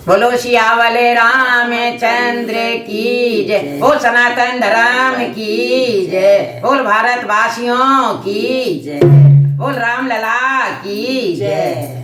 बोलो सियावले रामचंद्र की जय। बोल सनातन धर्म की जय। बोल भारत वासियों की जय। बोल रामलला की जय।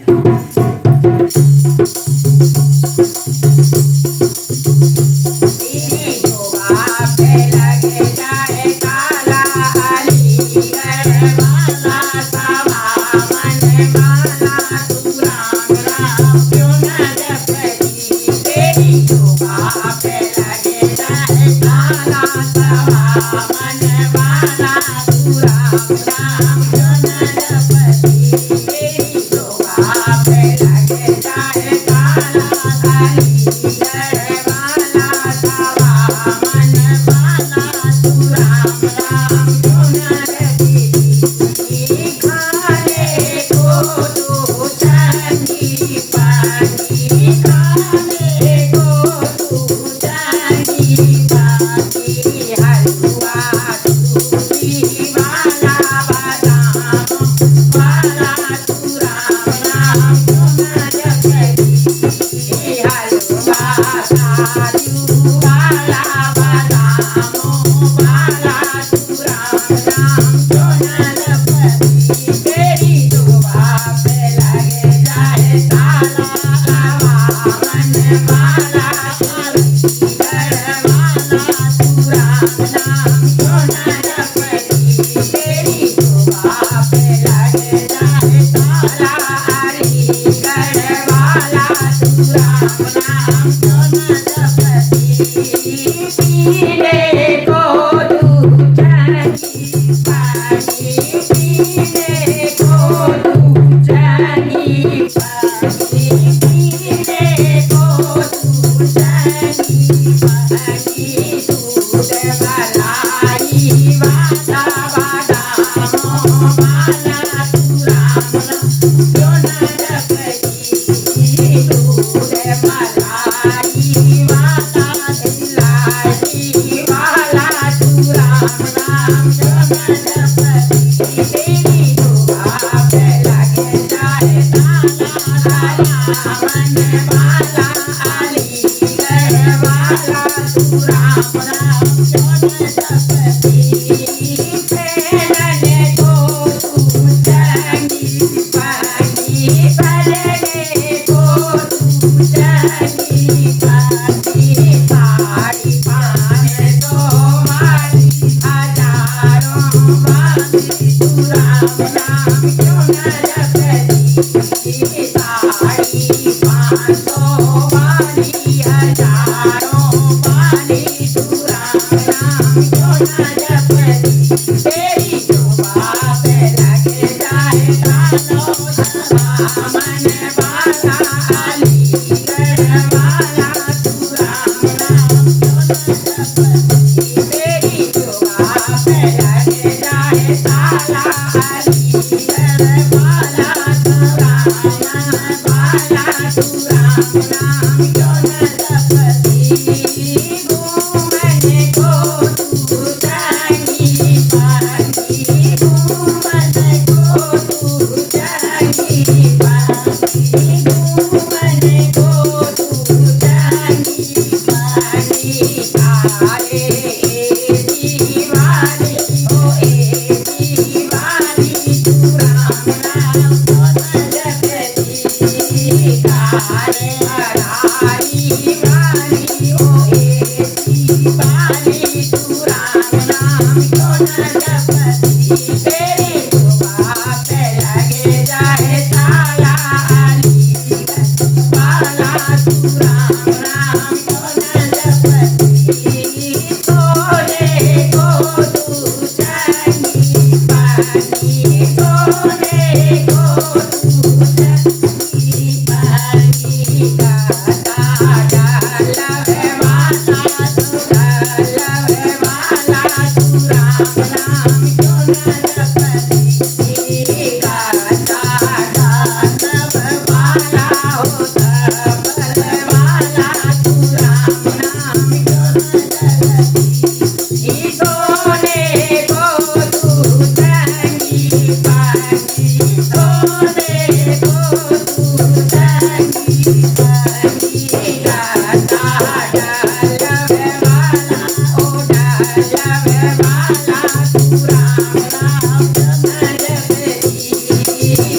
वाला तू राम राम जन जपती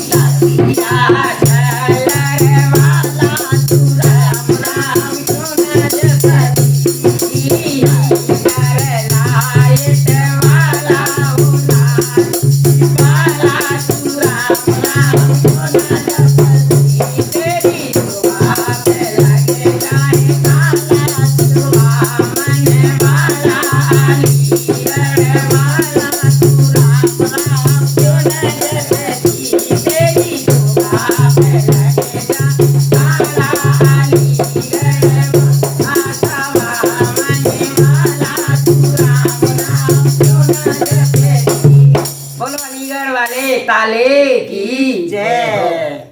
सखिया झलर वाला तू राम राम जन जपती कर लायत वाला वाला तू राम राम जन जपती तेरी दुआ पे लगे जाए काला दुआ मन वाला लीलड़ वाला तू राम राम जन जपती तेरी दुआ पे लगे जाए काला लीलड़ वाला मन वाला तू राम राम जन जपती। बोलो अलीगढ़ वाले ताले की जय।